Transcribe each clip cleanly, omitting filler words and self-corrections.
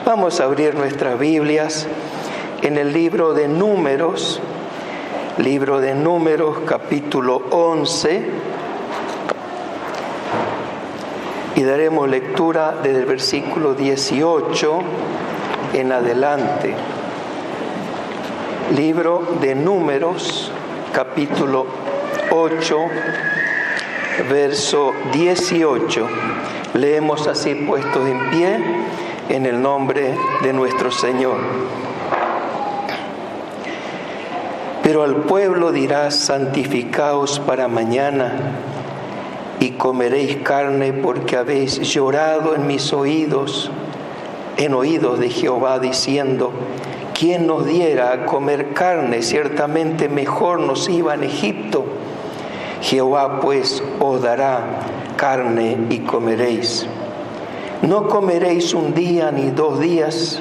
Vamos a abrir nuestras Biblias en el libro de Números, capítulo 11, y daremos lectura desde el versículo 18 en adelante. Libro de Números, capítulo 8, verso 18. Leemos así puestos en pie, en el nombre de nuestro Señor. Pero al pueblo dirás: santificaos para mañana, y comeréis carne, porque habéis llorado en mis oídos, en oídos de Jehová, diciendo: ¿quién nos diera a comer carne? Ciertamente mejor nos iba en Egipto. Jehová pues os dará carne y comeréis. No comeréis un día, ni 2 días,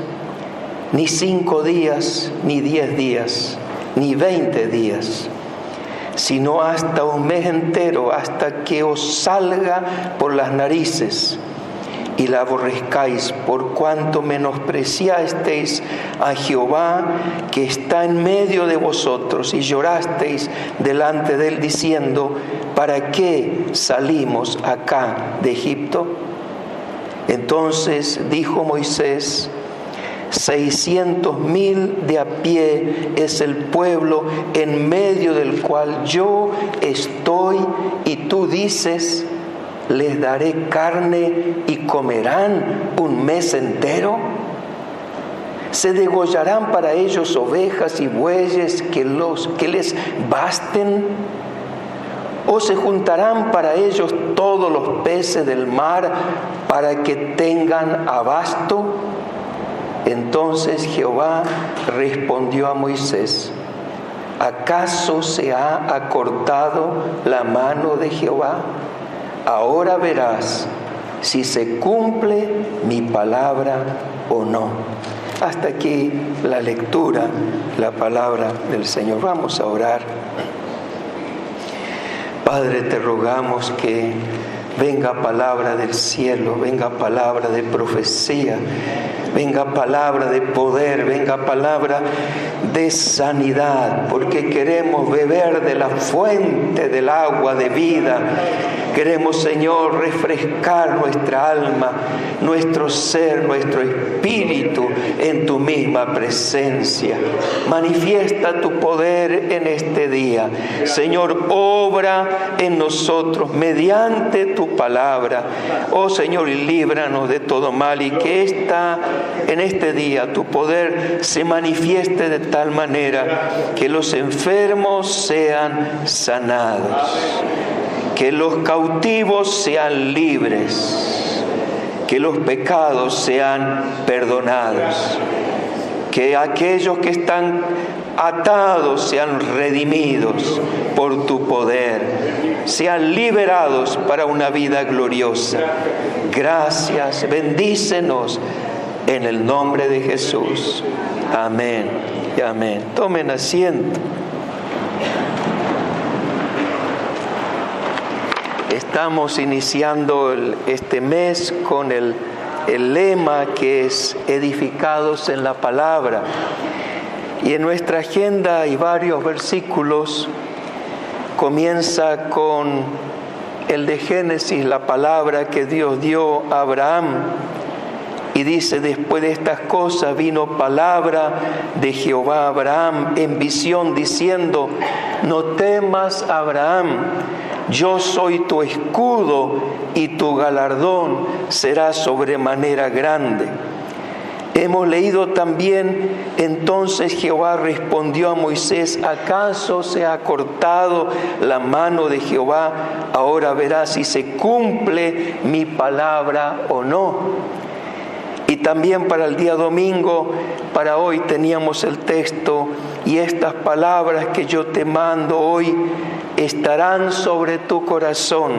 ni 5 días, ni 10 días, ni 20 días, sino hasta un mes entero, hasta que os salga por las narices y la aborrezcáis, por cuanto menospreciasteis a Jehová que está en medio de vosotros, y llorasteis delante de él diciendo: ¿para qué salimos acá de Egipto? Entonces dijo Moisés: 600,000 de a pie es el pueblo en medio del cual yo estoy, y tú dices: les daré carne y comerán un mes entero. ¿Se degollarán para ellos ovejas y bueyes que les basten? ¿O se juntarán para ellos todos los peces del mar para que tengan abasto? Entonces Jehová respondió a Moisés: ¿acaso se ha acortado la mano de Jehová? Ahora verás si se cumple mi palabra o no. Hasta aquí la lectura, la palabra del Señor. Vamos a orar. Padre, te rogamos que venga palabra del cielo, venga palabra de profecía, venga palabra de poder, venga palabra de sanidad, porque queremos beber de la fuente del agua de vida. Queremos, Señor, refrescar nuestra alma, nuestro ser, nuestro espíritu en tu misma presencia. Manifiesta tu poder en este día. Señor, obra en nosotros mediante tu palabra. Oh Señor, y líbranos de todo mal, y que en este día tu poder se manifieste de tal manera que los enfermos sean sanados, que los cautivos sean libres, que los pecados sean perdonados, que aquellos que están atados sean redimidos por tu poder, sean liberados para una vida gloriosa. Gracias, bendícenos en el nombre de Jesús. Amén y amén. Tomen asiento. Estamos iniciando este mes con el lema que es edificados en la palabra. Y en nuestra agenda hay varios versículos. Comienza con el de Génesis, la palabra que Dios dio a Abraham. Y dice: después de estas cosas vino palabra de Jehová a Abraham en visión, diciendo: no temas, Abraham, yo soy tu escudo, y tu galardón será sobremanera grande. Hemos leído también: entonces Jehová respondió a Moisés: ¿acaso se ha cortado la mano de Jehová? Ahora verás si se cumple mi palabra o no. Y también para el día domingo, para hoy, teníamos el texto: y estas palabras que yo te mando hoy estarán sobre tu corazón,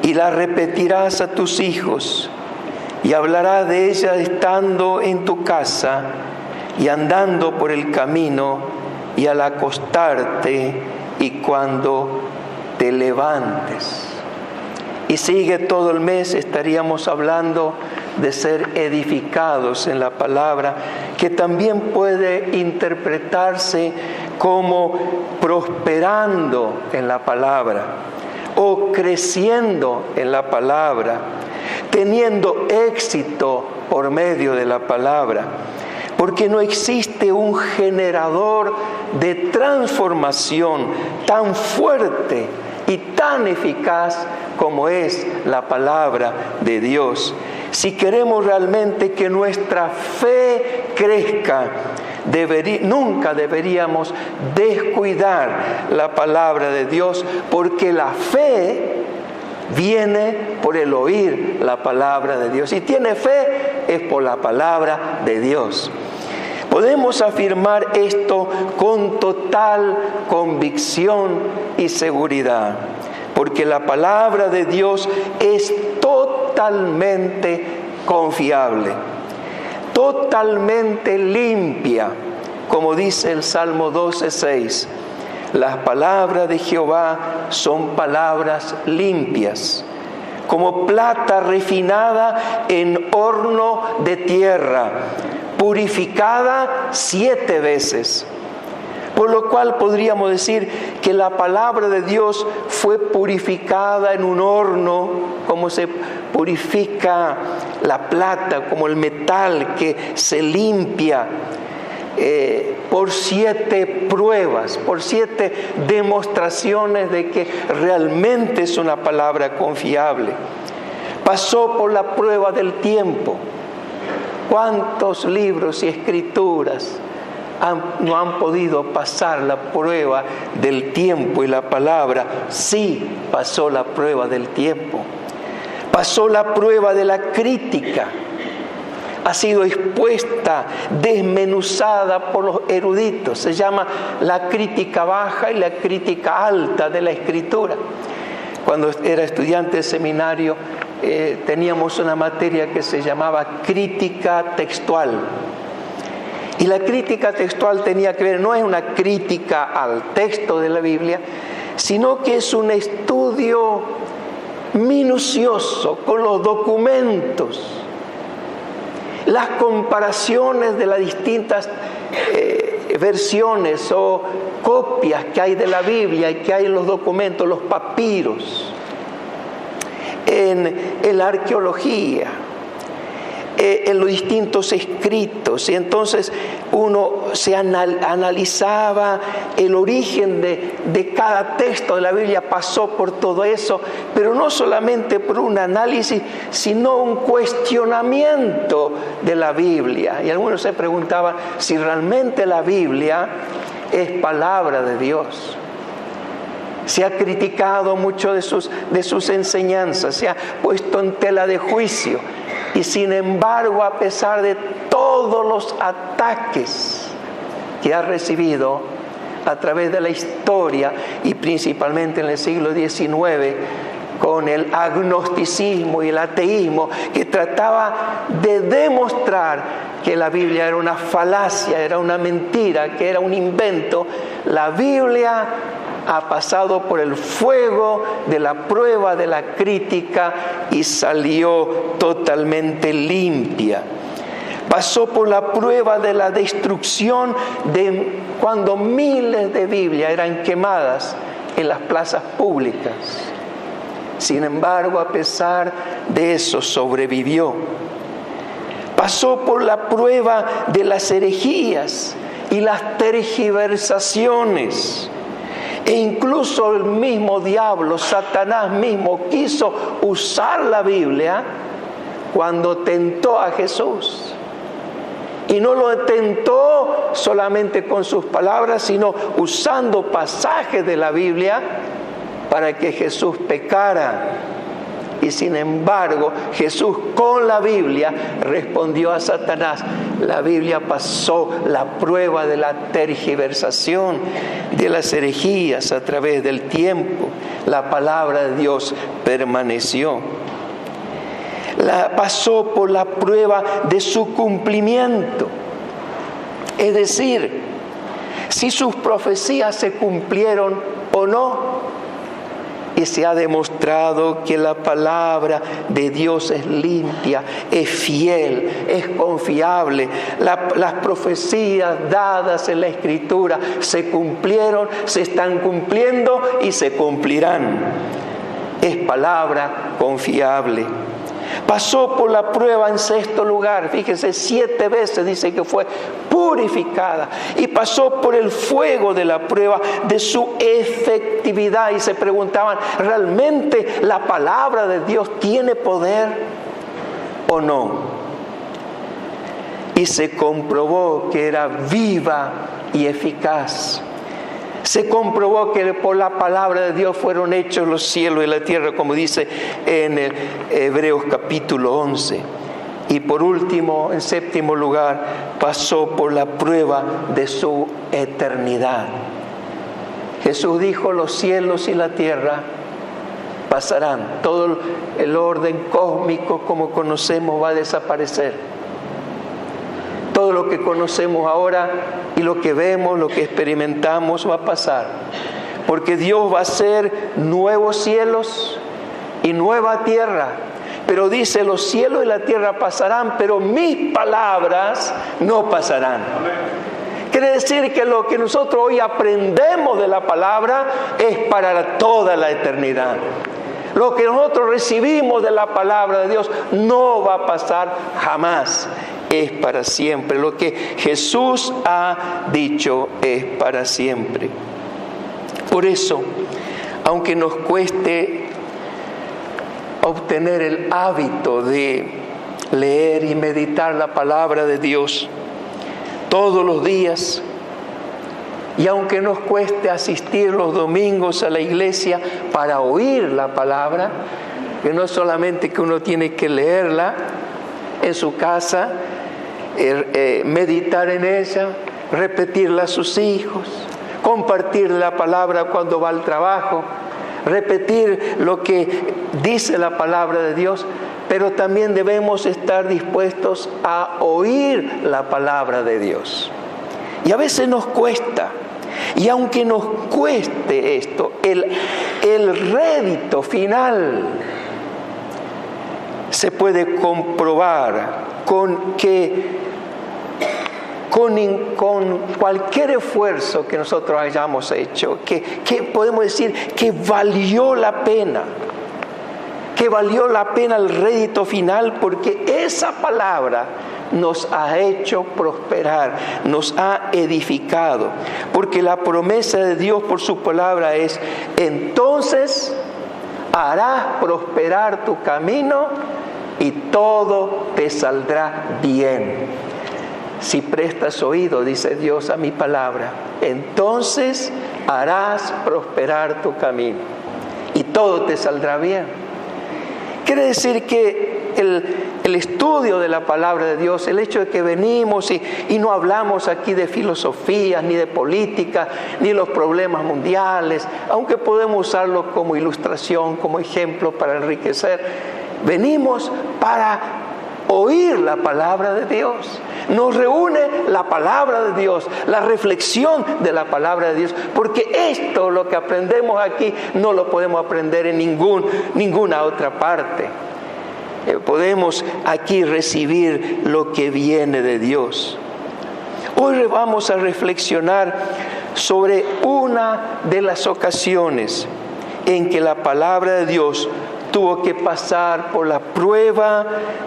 y las repetirás a tus hijos, y hablarás de ellas estando en tu casa, y andando por el camino, y al acostarte, y cuando te levantes. Y sigue todo el mes, estaríamos hablando de ser edificados en la palabra, que también puede interpretarse como prosperando en la palabra o creciendo en la palabra, teniendo éxito por medio de la palabra, porque no existe un generador de transformación tan fuerte y tan eficaz como es la palabra de Dios. Si queremos realmente que nuestra fe crezca, nunca deberíamos descuidar la palabra de Dios, porque la fe viene por el oír la palabra de Dios. Si tiene fe, es por la palabra de Dios. Podemos afirmar esto con total convicción y seguridad, porque la palabra de Dios es totalmente confiable, totalmente limpia, como dice el Salmo 12:6. Las palabras de Jehová son palabras limpias, como plata refinada en horno de tierra, purificada 7 veces. Por lo cual podríamos decir que la palabra de Dios fue purificada en un horno, como se purifica la plata, como el metal que se limpia, por 7 pruebas, por 7 demostraciones de que realmente es una palabra confiable. Pasó por la prueba del tiempo. ¿Cuántos libros y escrituras no han podido pasar la prueba del tiempo? Y la palabra sí pasó la prueba del tiempo. Pasó la prueba de la crítica. Ha sido expuesta, desmenuzada por los eruditos. Se llama la crítica baja y la crítica alta de la Escritura. Cuando era estudiante de seminario, teníamos una materia que se llamaba crítica textual. Y la crítica textual tenía que ver, no es una crítica al texto de la Biblia, sino que es un estudio minucioso con los documentos, las comparaciones de las distintas versiones o copias que hay de la Biblia y que hay en los documentos, los papiros, en la arqueología, en los distintos escritos. Y entonces uno se analizaba el origen de cada texto de la Biblia, pasó por todo eso, pero no solamente por un análisis, sino un cuestionamiento de la Biblia. Y algunos se preguntaban si realmente la Biblia es palabra de Dios. Se ha criticado mucho de sus enseñanzas, se ha puesto en tela de juicio. Y sin embargo, a pesar de todos los ataques que ha recibido a través de la historia y principalmente en el siglo XIX, con el agnosticismo y el ateísmo, que trataba de demostrar que la Biblia era una falacia, era una mentira, que era un invento, la Biblia ha pasado por el fuego de la prueba de la crítica y salió totalmente limpia. Pasó por la prueba de la destrucción de cuando miles de Biblias eran quemadas en las plazas públicas. Sin embargo, a pesar de eso, sobrevivió. Pasó por la prueba de las herejías y las tergiversaciones. E incluso el mismo diablo, Satanás mismo, quiso usar la Biblia cuando tentó a Jesús. Y no lo tentó solamente con sus palabras, sino usando pasajes de la Biblia para que Jesús pecara. Y sin embargo, Jesús con la Biblia respondió a Satanás. La Biblia pasó la prueba de la tergiversación, de las herejías a través del tiempo. La palabra de Dios permaneció. Pasó por la prueba de su cumplimiento. Es decir, si sus profecías se cumplieron o no. y se ha demostrado que la palabra de Dios es limpia, es fiel, es confiable. Las profecías dadas en la Escritura se cumplieron, se están cumpliendo y se cumplirán. Es palabra confiable. Pasó por la prueba en 6º lugar, fíjense, 7 veces dice que fue purificada, y pasó por el fuego de la prueba de su efectividad, y se preguntaban, ¿realmente la palabra de Dios tiene poder o no? Y se comprobó que era viva y eficaz. Se comprobó que por la palabra de Dios fueron hechos los cielos y la tierra, como dice en Hebreos capítulo 11. Y por último, en 7º lugar, pasó por la prueba de su eternidad. Jesús dijo, los cielos y la tierra pasarán. Todo el orden cósmico como conocemos va a desaparecer. Todo lo que conocemos ahora y lo que vemos, lo que experimentamos va a pasar. Porque Dios va a hacer nuevos cielos y nueva tierra. Pero dice, los cielos y la tierra pasarán, pero mis palabras no pasarán. Quiere decir que lo que nosotros hoy aprendemos de la palabra es para toda la eternidad. Lo que nosotros recibimos de la palabra de Dios no va a pasar jamás. Es para siempre. Lo que Jesús ha dicho es para siempre. Por eso, aunque nos cueste obtener el hábito de leer y meditar la palabra de Dios todos los días, y aunque nos cueste asistir los domingos a la iglesia para oír la palabra, que no es solamente que uno tiene que leerla en su casa, meditar en ella, repetirla a sus hijos, compartir la palabra cuando va al trabajo, repetir lo que dice la palabra de Dios, pero también debemos estar dispuestos a oír la palabra de Dios. Y a veces nos cuesta, y aunque nos cueste esto, el rédito final se puede comprobar con cualquier esfuerzo que nosotros hayamos hecho, que podemos decir que valió la pena el rédito final, porque esa palabra nos ha hecho prosperar, nos ha edificado, porque la promesa de Dios por su palabra es: entonces harás prosperar tu camino y todo te saldrá bien. Si prestas oído, dice Dios, a mi palabra, entonces harás prosperar tu camino y todo te saldrá bien. Quiere decir que el estudio de la palabra de Dios, el hecho de que venimos y no hablamos aquí de filosofías, ni de política, ni de los problemas mundiales, aunque podemos usarlo como ilustración, como ejemplo para enriquecer, venimos para oír la palabra de Dios. Nos reúne la palabra de Dios, la reflexión de la palabra de Dios, porque esto, lo que aprendemos aquí, no lo podemos aprender en ninguna otra parte. Podemos aquí recibir lo que viene de Dios. Hoy vamos a reflexionar sobre una de las ocasiones en que la palabra de Dios tuvo que pasar por la prueba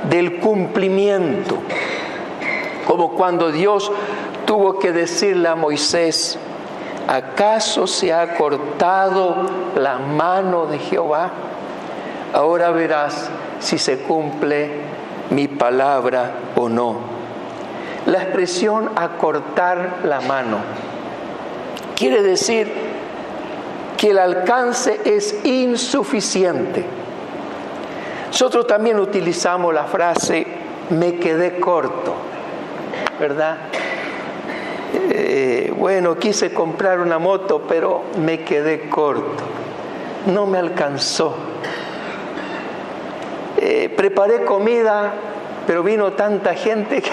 del cumplimiento. Como cuando Dios tuvo que decirle a Moisés: ¿acaso se ha cortado la mano de Jehová? Ahora verás si se cumple mi palabra o no. La expresión acortar la mano quiere decir que el alcance es insuficiente. Nosotros también utilizamos la frase me quedé corto, ¿verdad? Bueno, quise comprar una moto, pero me quedé corto, no me alcanzó. Preparé comida, pero vino tanta gente que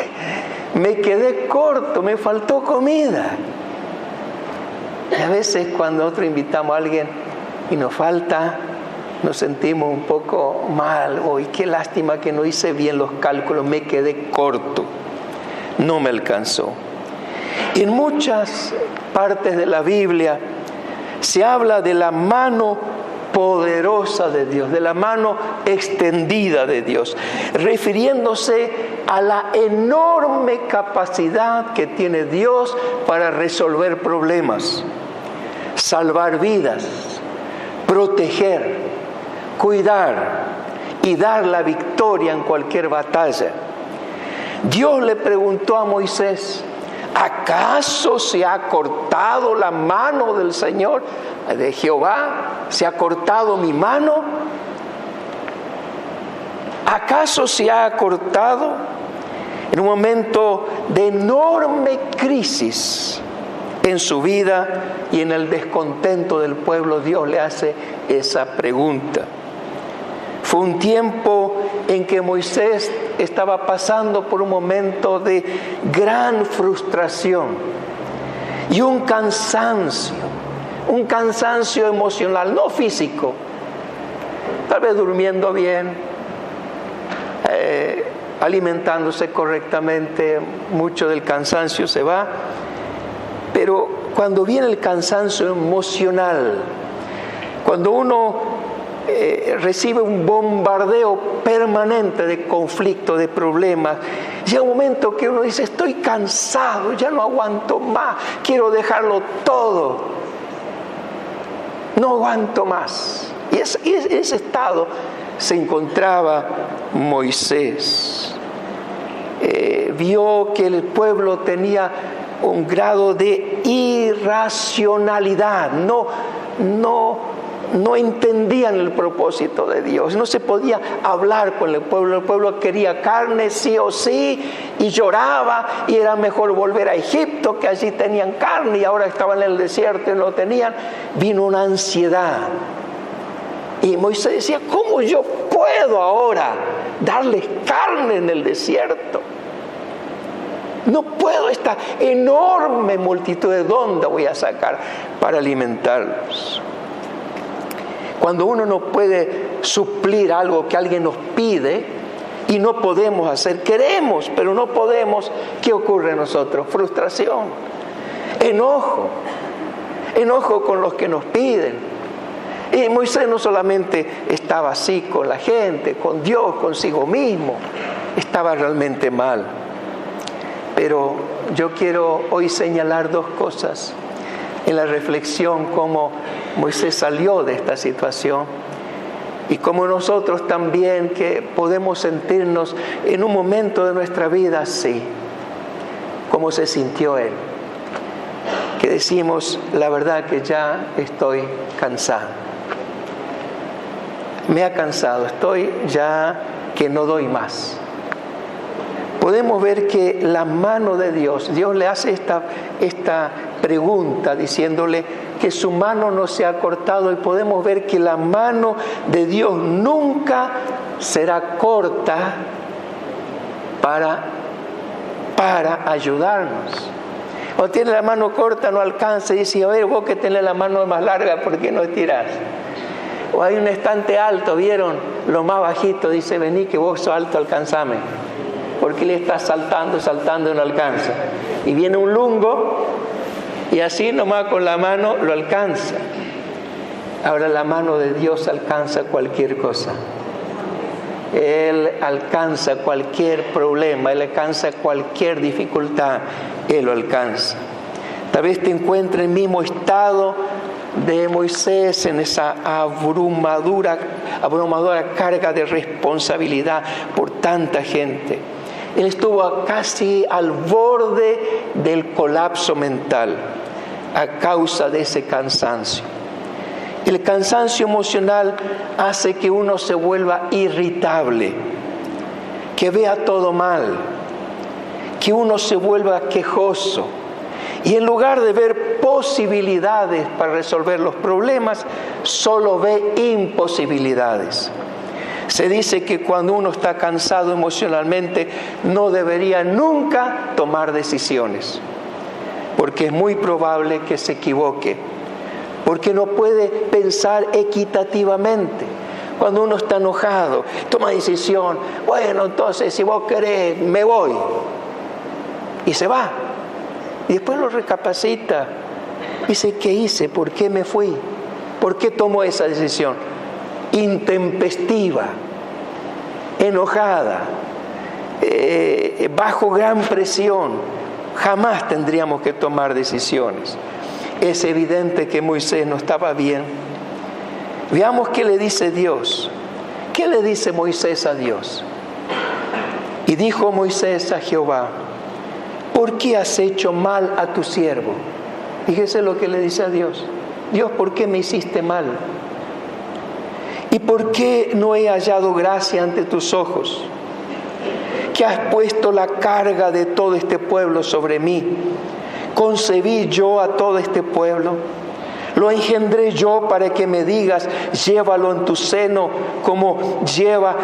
me quedé corto, me faltó comida. Y a veces cuando nosotros invitamos a alguien, y nos falta, nos sentimos un poco mal. Hoy, qué lástima que no hice bien los cálculos, me quedé corto, no me alcanzó. En muchas partes de la Biblia se habla de la mano poderosa de Dios, de la mano extendida de Dios, refiriéndose a la enorme capacidad que tiene Dios para resolver problemas, salvar vidas, proteger, cuidar y dar la victoria en cualquier batalla. Dios le preguntó a Moisés: ¿acaso se ha cortado la mano del Señor, de Jehová? ¿Se ha cortado mi mano? ¿Acaso se ha cortado? En un momento de enorme crisis en su vida y en el descontento del pueblo, Dios le hace esa pregunta. Fue un tiempo en que Moisés estaba pasando por un momento de gran frustración y un cansancio emocional, no físico, tal vez durmiendo bien, alimentándose correctamente, mucho del cansancio se va, pero cuando viene el cansancio emocional, cuando uno recibe un bombardeo permanente de conflictos, de problemas, llega un momento que uno dice: estoy cansado, ya no aguanto más, quiero dejarlo todo, no aguanto más. Y ese estado se encontraba Moisés. Vio que el pueblo tenía un grado de irracionalidad, no entendían el propósito de Dios, no se podía hablar con el pueblo quería carne sí o sí y lloraba, y era mejor volver a Egipto, que allí tenían carne, y ahora estaban en el desierto y no tenían. Vino una ansiedad, y Moisés decía: ¿cómo yo puedo ahora darles carne en el desierto? No puedo, esta enorme multitud, ¿de dónde voy a sacar para alimentarlos? Cuando uno no puede suplir algo que alguien nos pide y no podemos hacer, queremos, pero no podemos, ¿qué ocurre en nosotros? Frustración, enojo con los que nos piden. Y Moisés no solamente estaba así con la gente, con Dios, consigo mismo, estaba realmente mal. Pero yo quiero hoy señalar dos cosas en la reflexión: cómo Moisés salió de esta situación y cómo nosotros también, que podemos sentirnos en un momento de nuestra vida así, cómo se sintió él, que decimos: la verdad que ya estoy cansado, me ha cansado, estoy ya que no doy más. Podemos ver que la mano de Dios le hace esta pregunta diciéndole que su mano no se ha cortado, y podemos ver que la mano de Dios nunca será corta para ayudarnos. O tiene la mano corta, no alcanza, y dice: a ver, vos que tenés la mano más larga, ¿por qué no tirás? O hay un estante alto, ¿vieron? Lo más bajito, dice: vení que vos sos alto, alcanzame. Porque le está saltando y no alcanza. Y viene un lungo y así nomás con la mano lo alcanza. Ahora la mano de Dios alcanza cualquier cosa. Él alcanza cualquier problema, Él alcanza cualquier dificultad, Él lo alcanza. Tal vez te encuentres en el mismo estado de Moisés, en esa abrumadora carga de responsabilidad por tanta gente. Él estuvo casi al borde del colapso mental a causa de ese cansancio. El cansancio emocional hace que uno se vuelva irritable, que vea todo mal, que uno se vuelva quejoso, y en lugar de ver posibilidades para resolver los problemas, solo ve imposibilidades. Se dice que cuando uno está cansado emocionalmente no debería nunca tomar decisiones, porque es muy probable que se equivoque, porque no puede pensar equitativamente. Cuando uno está enojado, toma decisión, bueno, entonces si vos querés, me voy. Y se va. Y después lo recapacita. Dice, ¿qué hice? ¿Por qué me fui? ¿Por qué tomó esa decisión? Intempestiva, enojada, bajo gran presión. Jamás tendríamos que tomar decisiones. Es evidente que Moisés no estaba bien. Veamos qué le dice Dios. ¿Qué le dice Moisés a Dios? Y dijo Moisés a Jehová, ¿por qué has hecho mal a tu siervo? Fíjese lo que le dice a Dios. Dios, ¿por qué me hiciste mal? ¿Y por qué no he hallado gracia ante tus ojos? Que has puesto la carga de todo este pueblo sobre mí. ¿Concebí yo a todo este pueblo? Lo engendré yo para que me digas, llévalo en tu seno, como lleva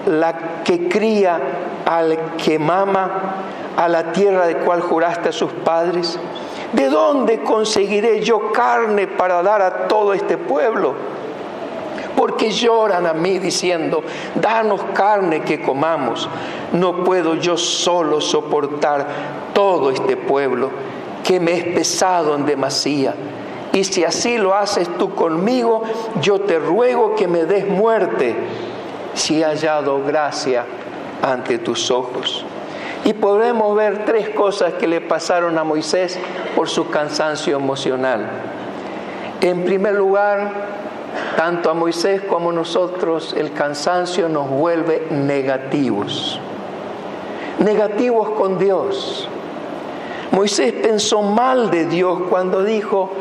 la que cría al que mama, a la tierra de cual juraste a sus padres. ¿De dónde conseguiré yo carne para dar a todo este pueblo? Porque lloran a mí diciendo, danos carne que comamos. No puedo yo solo soportar todo este pueblo, que me es pesado en demasía. Y si así lo haces tú conmigo, yo te ruego que me des muerte, si he hallado gracia ante tus ojos. Y podemos ver tres cosas que le pasaron a Moisés por su cansancio emocional. En primer lugar, tanto a Moisés como a nosotros, el cansancio nos vuelve negativos. Negativos con Dios. Moisés pensó mal de Dios cuando dijo,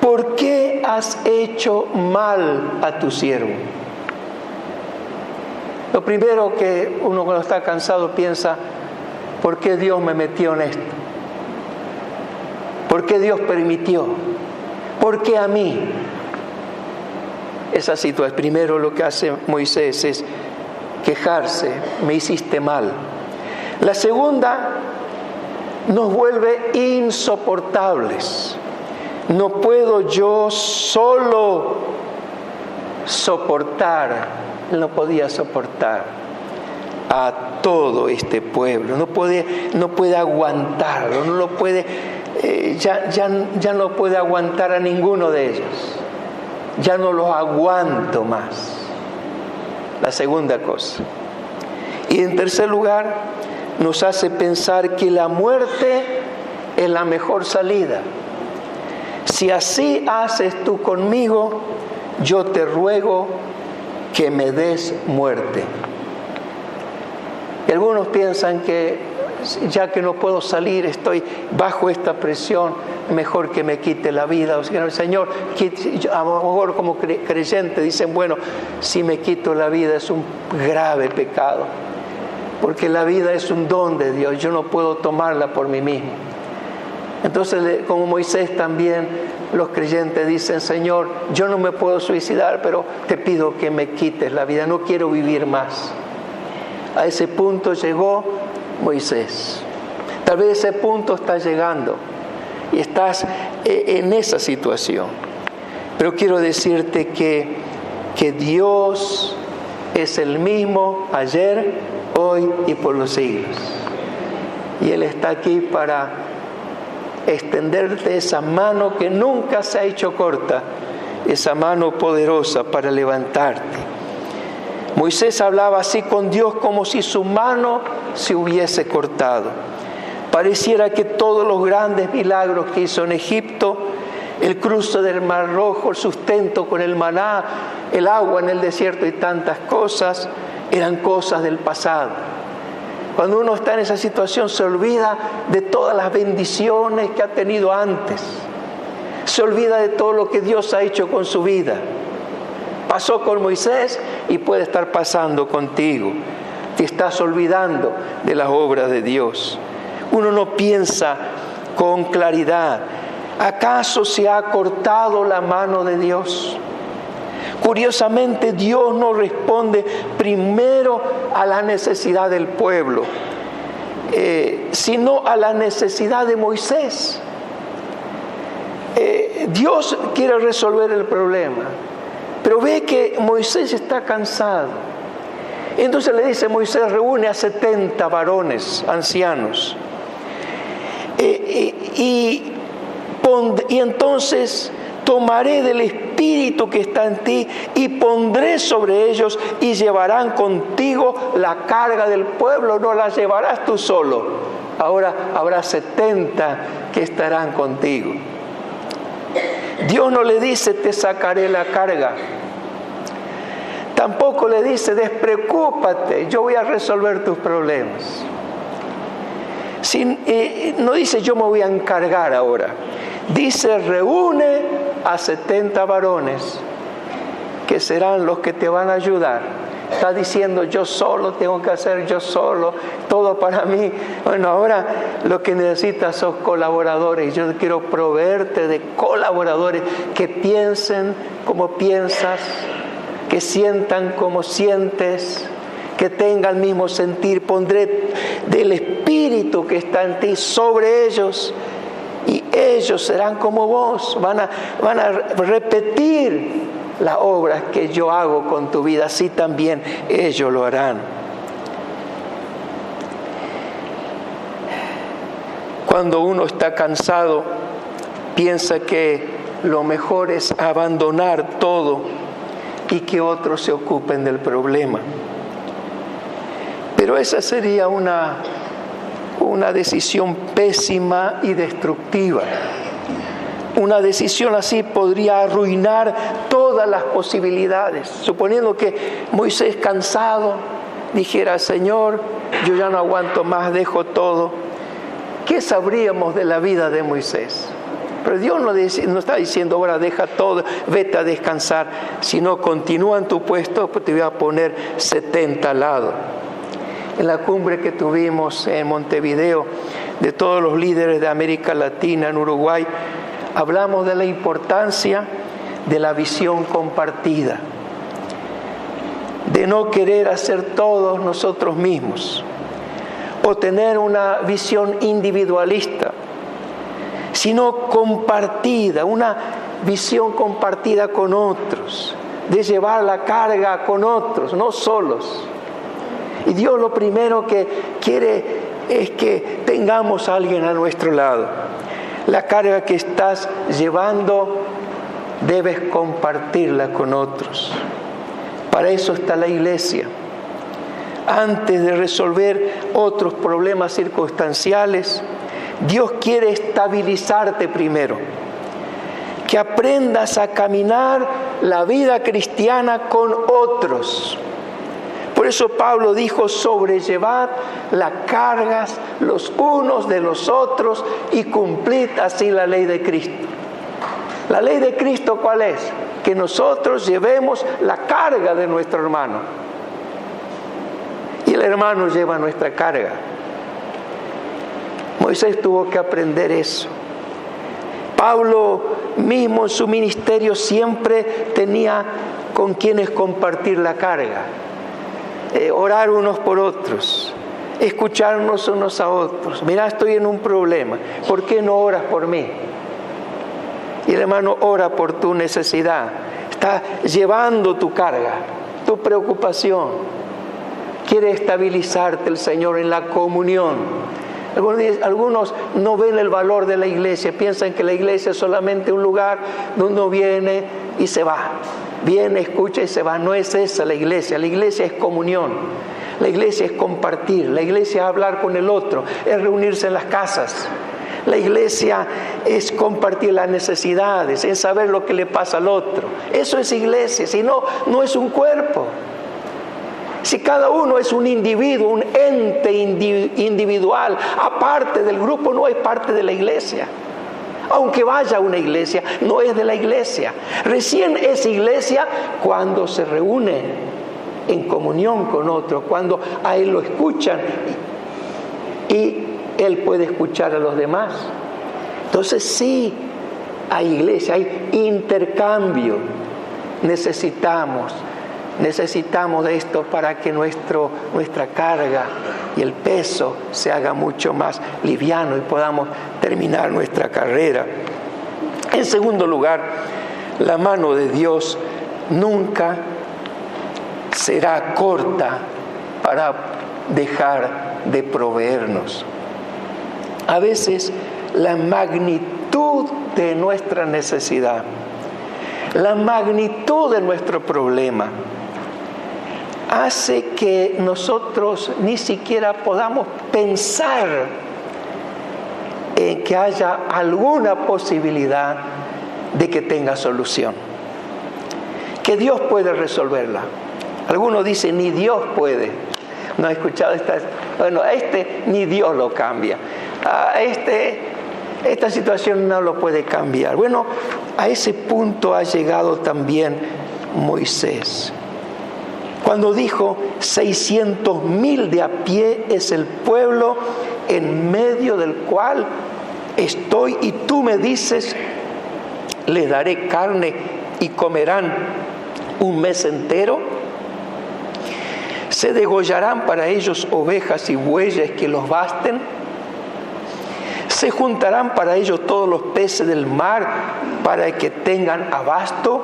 ¿por qué has hecho mal a tu siervo? Lo primero que uno cuando está cansado piensa, ¿por qué Dios me metió en esto? ¿Por qué Dios permitió? ¿Por qué a mí? Esa situación, primero lo que hace Moisés es quejarse, me hiciste mal. La segunda, nos vuelve insoportables. No puedo yo solo soportar, no podía soportar a todo este pueblo, no puede aguantarlo, no lo puede, ya no puede aguantar a ninguno de ellos, ya no los aguanto más. La segunda cosa. Y en tercer lugar, nos hace pensar que la muerte es la mejor salida. Si así haces tú conmigo, yo te ruego que me des muerte. Y algunos piensan que ya que no puedo salir, estoy bajo esta presión, mejor que me quite la vida. O sea, el Señor, a lo mejor como creyente dicen, bueno, si me quito la vida es un grave pecado, porque la vida es un don de Dios, yo no puedo tomarla por mí mismo. Entonces, como Moisés también, los creyentes dicen, Señor, yo no me puedo suicidar, pero te pido que me quites la vida, no quiero vivir más. A ese punto llegó Moisés. Tal vez ese punto está llegando y estás en esa situación. Pero quiero decirte que Dios es el mismo ayer, hoy y por los siglos. Y Él está aquí para extenderte esa mano que nunca se ha hecho corta, esa mano poderosa para levantarte. Moisés hablaba así con Dios como si su mano se hubiese cortado. Pareciera que todos los grandes milagros que hizo en Egipto, el cruce del Mar Rojo, el sustento con el maná, el agua en el desierto y tantas cosas, eran cosas del pasado. Cuando uno está en esa situación se olvida de todas las bendiciones que ha tenido antes. Se olvida de todo lo que Dios ha hecho con su vida. Pasó con Moisés y puede estar pasando contigo. Te estás olvidando de las obras de Dios. Uno no piensa con claridad. ¿Acaso se ha cortado la mano de Dios? Curiosamente, Dios no responde primero a la necesidad del pueblo, sino a la necesidad de Moisés. Dios quiere resolver el problema, pero ve que Moisés está cansado. Entonces le dice Moisés, reúne a 70 varones ancianos. Y entonces tomaré del espíritu que está en ti y pondré sobre ellos y llevarán contigo la carga del pueblo, no la llevarás tú solo. Ahora habrá 70 que estarán contigo. Dios no le dice, te sacaré la carga. Tampoco le dice, despreocúpate, yo voy a resolver tus problemas. No dice, yo me voy a encargar ahora. Dice, reúne a 70 varones que serán los que te van a ayudar. Está diciendo, yo solo tengo que hacer, yo solo, todo para mí. Bueno, ahora lo que necesitas son colaboradores. Yo quiero proveerte de colaboradores que piensen como piensas, que sientan como sientes, que tengan el mismo sentir. Pondré del espíritu que está en ti sobre ellos y ellos serán como vos, van a repetir las obras que yo hago con tu vida, así también ellos lo harán. Cuando uno está cansado, piensa que lo mejor es abandonar todo y que otros se ocupen del problema. Pero esa sería una decisión pésima y destructiva. Una decisión así podría arruinar todas las posibilidades. Suponiendo que Moisés, cansado, dijera, Señor, yo ya no aguanto más, dejo todo. ¿Qué sabríamos de la vida de Moisés? Pero Dios no está diciendo, ahora deja todo, vete a descansar, sino continúa en tu puesto, pues te voy a poner 70 al lado. En la cumbre que tuvimos en Montevideo, de todos los líderes de América Latina, en Uruguay, hablamos de la importancia de la visión compartida, de no querer hacer todos nosotros mismos, o tener una visión individualista, sino compartida, una visión compartida con otros, de llevar la carga con otros, no solos. Y Dios lo primero que quiere es que tengamos a alguien a nuestro lado. La carga que estás llevando debes compartirla con otros. Para eso está la iglesia. Antes de resolver otros problemas circunstanciales, Dios quiere estabilizarte primero. Que aprendas a caminar la vida cristiana con otros. Por eso Pablo dijo, sobrellevad las cargas los unos de los otros y cumplid así la ley de Cristo. La ley de Cristo, ¿cuál es? Que nosotros llevemos la carga de nuestro hermano. Y el hermano lleva nuestra carga. Moisés tuvo que aprender eso. Pablo mismo en su ministerio siempre tenía con quienes compartir la carga. Orar unos por otros, escucharnos unos a otros. Mira, estoy en un problema, ¿por qué no oras por mí? Y el hermano ora por tu necesidad, está llevando tu carga, tu preocupación. Quiere estabilizarte el Señor en la comunión. Algunos no ven el valor de la iglesia, piensan que la iglesia es solamente un lugar donde uno viene y se va. Viene, escucha y se va. No es esa la iglesia es comunión. La iglesia es compartir, la iglesia es hablar con el otro, es reunirse en las casas. La iglesia es compartir las necesidades, es saber lo que le pasa al otro. Eso es iglesia, si no, no es un cuerpo. Si cada uno es un individuo, un ente individual, aparte del grupo, no es parte de la iglesia. Aunque vaya a una iglesia, no es de la iglesia. Recién es iglesia cuando se reúne en comunión con otro, cuando a él lo escuchan y él puede escuchar a los demás. Entonces sí, hay iglesia, hay intercambio. Necesitamos de esto para que nuestra carga y el peso se haga mucho más liviano y podamos terminar nuestra carrera. En segundo lugar, la mano de Dios nunca será corta para dejar de proveernos. A veces la magnitud de nuestra necesidad, la magnitud de nuestro problema, hace que nosotros ni siquiera podamos pensar en que haya alguna posibilidad de que tenga solución, que Dios puede resolverla. Algunos dicen, ni Dios puede. ¿No he escuchado ni Dios lo cambia? Esta situación no lo puede cambiar. Bueno, a ese punto ha llegado también Moisés. Cuando dijo, 600,000 de a pie es el pueblo en medio del cual estoy, y tú me dices, les daré carne y comerán un mes entero. Se degollarán para ellos ovejas y bueyes que los basten. Se juntarán para ellos todos los peces del mar para que tengan abasto.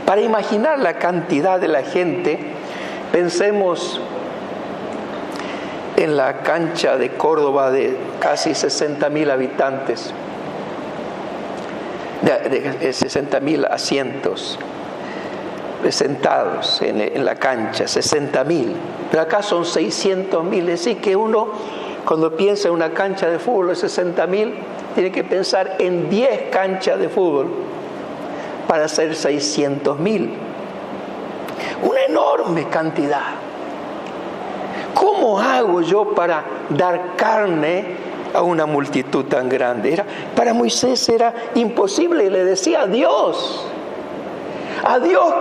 Para imaginar la cantidad de la gente, pensemos en la cancha de Córdoba de casi 60,000 habitantes, de 60,000 asientos sentados en la cancha, 60,000. Pero acá son 600,000, es decir que uno cuando piensa en una cancha de fútbol de 60,000, tiene que pensar en 10 canchas de fútbol para hacer 600,000. Una enorme cantidad. ¿Cómo hago yo para dar carne a una multitud tan grande? Para Moisés era imposible, y le decía a Dios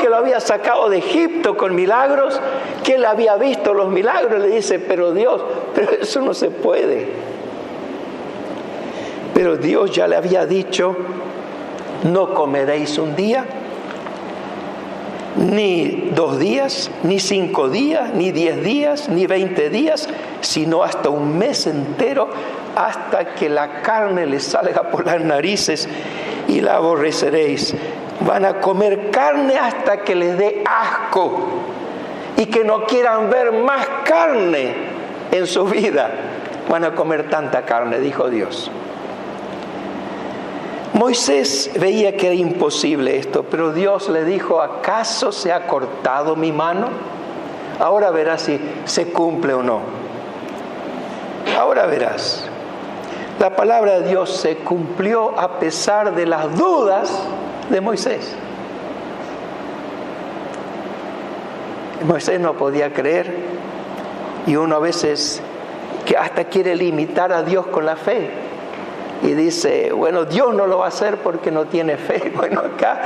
que lo había sacado de Egipto con milagros, que él había visto los milagros, le dice, pero eso no se puede. Pero Dios ya le había dicho, no comeréis un día, ni 2 días, ni 5 días, ni 10 días, ni 20 días, sino hasta un mes entero, hasta que la carne les salga por las narices y la aborreceréis. Van a comer carne hasta que les dé asco y que no quieran ver más carne en su vida. Van a comer tanta carne, dijo Dios. Moisés veía que era imposible esto, pero Dios le dijo, ¿acaso se ha cortado mi mano? Ahora verás si se cumple o no. Ahora verás. La palabra de Dios se cumplió a pesar de las dudas de Moisés. Moisés no podía creer, y uno a veces que hasta quiere limitar a Dios con la fe y dice, bueno, Dios no lo va a hacer porque no tiene fe. Bueno, acá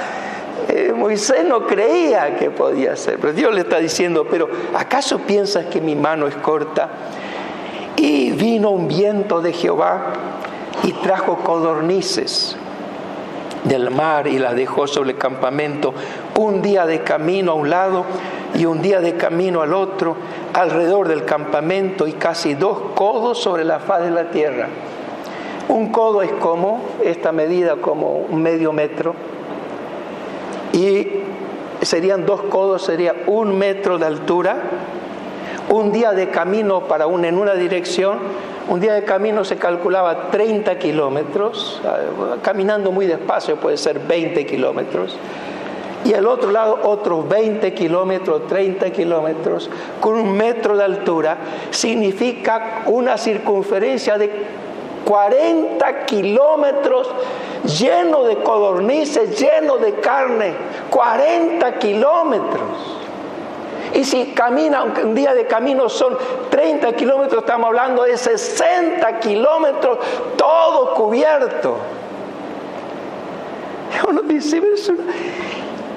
Moisés no creía que podía hacer, pero Dios le está diciendo, pero ¿acaso piensas que mi mano es corta? Y vino un viento de Jehová y trajo codornices del mar y las dejó sobre el campamento, un día de camino a un lado y un día de camino al otro, alrededor del campamento, y casi 2 codos sobre la faz de la tierra. Un codo es como, esta medida como un medio metro, y serían 2 codos, sería 1 metro de altura. Un día de camino en una dirección, un día de camino se calculaba 30 kilómetros, caminando muy despacio puede ser 20 kilómetros, y al otro lado otros 20 kilómetros, 30 kilómetros, con 1 metro de altura, significa una circunferencia de 40 kilómetros lleno de codornices, lleno de carne, 40 kilómetros. Y si camina, aunque un día de camino son 30 kilómetros, estamos hablando de 60 kilómetros, todo cubierto. Y uno dice,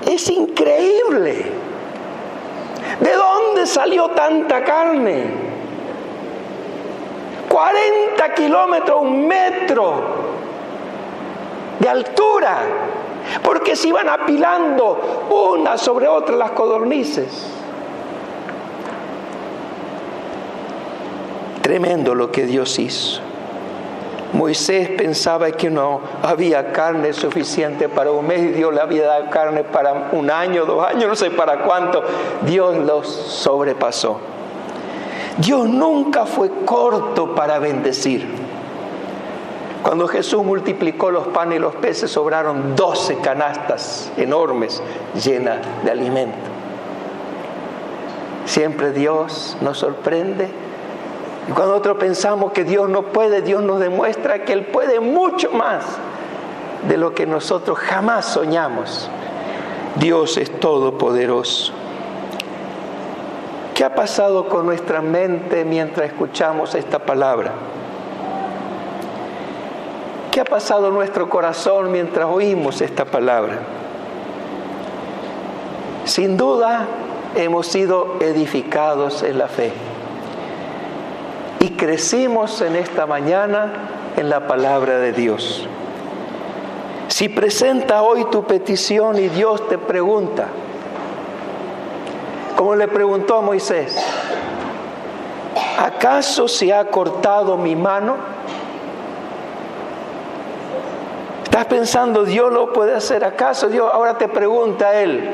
es increíble. ¿De dónde salió tanta carne? 40 kilómetros, 1 metro de altura, porque se iban apilando una sobre otra las codornices. Tremendo lo que Dios hizo. Moisés pensaba que no había carne suficiente para un mes y Dios le había dado carne para 1 año, 2 años, no sé para cuánto. Dios los sobrepasó. Dios nunca fue corto para bendecir. Cuando Jesús multiplicó los panes y los peces, sobraron 12 canastas enormes llenas de alimento. Siempre Dios nos sorprende. Y cuando nosotros pensamos que Dios no puede, Dios nos demuestra que Él puede mucho más de lo que nosotros jamás soñamos. Dios es todopoderoso. ¿Qué ha pasado con nuestra mente mientras escuchamos esta palabra? ¿Qué ha pasado en nuestro corazón mientras oímos esta palabra? Sin duda hemos sido edificados en la fe. Y crecimos en esta mañana en la palabra de Dios. Si presentas hoy tu petición y Dios te pregunta, como le preguntó a Moisés, ¿acaso se ha cortado mi mano? ¿Estás pensando, Dios lo puede hacer? ¿Acaso Dios ahora te pregunta a Él,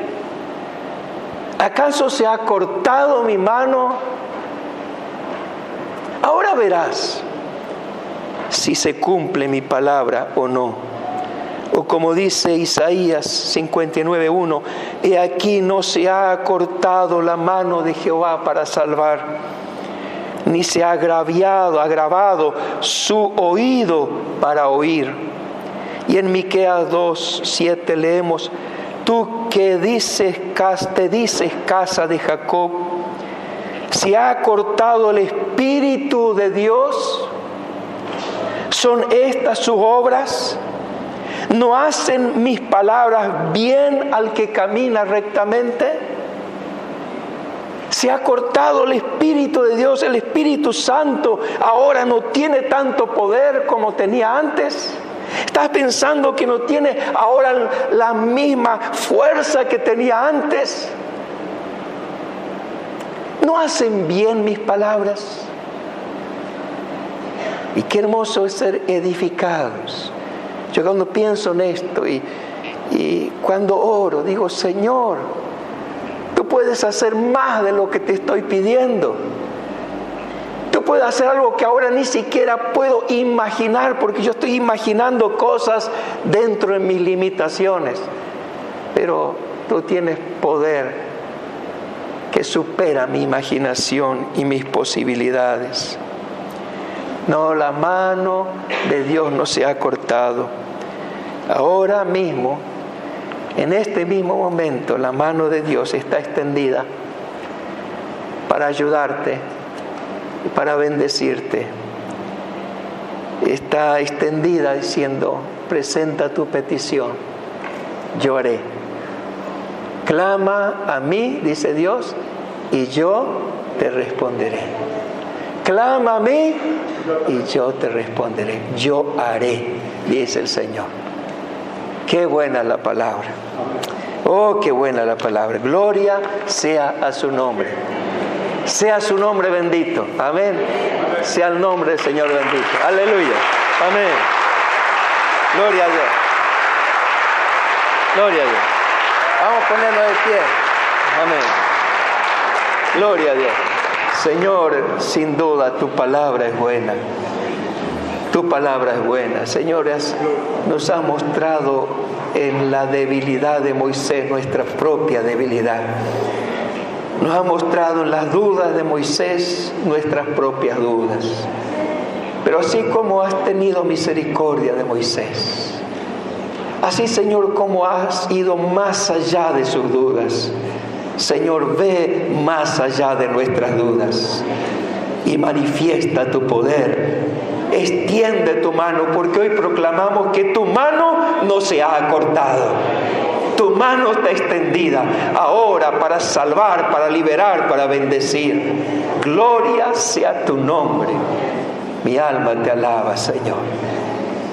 ¿acaso se ha cortado mi mano? Ahora verás si se cumple mi palabra o no. O como dice Isaías 59:1, he aquí no se ha cortado la mano de Jehová para salvar, ni se ha agravado su oído para oír. Y en Miqueas 2:7 leemos, tú que te dices casa de Jacob, ¿se ha cortado el Espíritu de Dios? ¿Son estas sus obras? ¿No hacen mis palabras bien al que camina rectamente? ¿Se ha cortado el Espíritu de Dios? ¿El Espíritu Santo ahora no tiene tanto poder como tenía antes? ¿Estás pensando que no tiene ahora la misma fuerza que tenía antes? ¿No hacen bien mis palabras? Y qué hermoso es ser edificados. Yo cuando pienso en esto y cuando oro, digo, Señor, tú puedes hacer más de lo que te estoy pidiendo. Tú puedes hacer algo que ahora ni siquiera puedo imaginar, porque yo estoy imaginando cosas dentro de mis limitaciones. Pero tú tienes poder que supera mi imaginación y mis posibilidades. No, la mano de Dios no se ha cortado. Ahora mismo, en este mismo momento, la mano de Dios está extendida para ayudarte y para bendecirte. Está extendida diciendo, presenta tu petición, yo haré. Clama a mí, dice Dios, y yo te responderé. Clama a mí y yo te responderé. Yo haré, dice el Señor. Qué buena la palabra. Oh, qué buena la palabra. Gloria sea a su nombre. Sea su nombre bendito. Amén. Sea el nombre del Señor bendito. Aleluya. Amén. Gloria a Dios. Gloria a Dios. Vamos a ponernos de pie. Amén. Gloria a Dios. Señor, sin duda tu palabra es buena. Tu palabra es buena. Señor, nos ha mostrado en la debilidad de Moisés nuestra propia debilidad. Nos ha mostrado en las dudas de Moisés nuestras propias dudas. Pero así como has tenido misericordia de Moisés, así, Señor, como has ido más allá de sus dudas, Señor, ve más allá de nuestras dudas y manifiesta tu poder. Extiende tu mano, porque hoy proclamamos que tu mano no se ha cortado. Tu mano está extendida ahora para salvar, para liberar, para bendecir. Gloria sea tu nombre. Mi alma te alaba, Señor.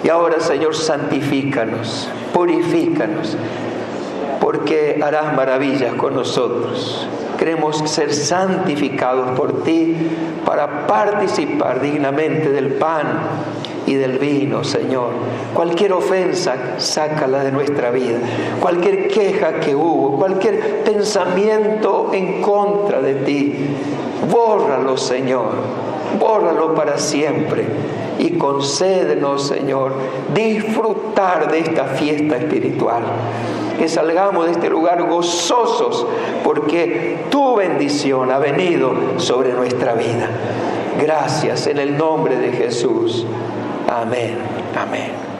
Y ahora, Señor, santifícanos, purifícanos, porque harás maravillas con nosotros. Queremos ser santificados por ti para participar dignamente del pan y y del vino, Señor. Cualquier ofensa, sácala de nuestra vida. Cualquier queja que hubo, cualquier pensamiento en contra de ti, bórralo, Señor. Bórralo para siempre y concédenos, Señor, disfrutar de esta fiesta espiritual. Que salgamos de este lugar gozosos porque tu bendición ha venido sobre nuestra vida. Gracias en el nombre de Jesús. Amén. Amén.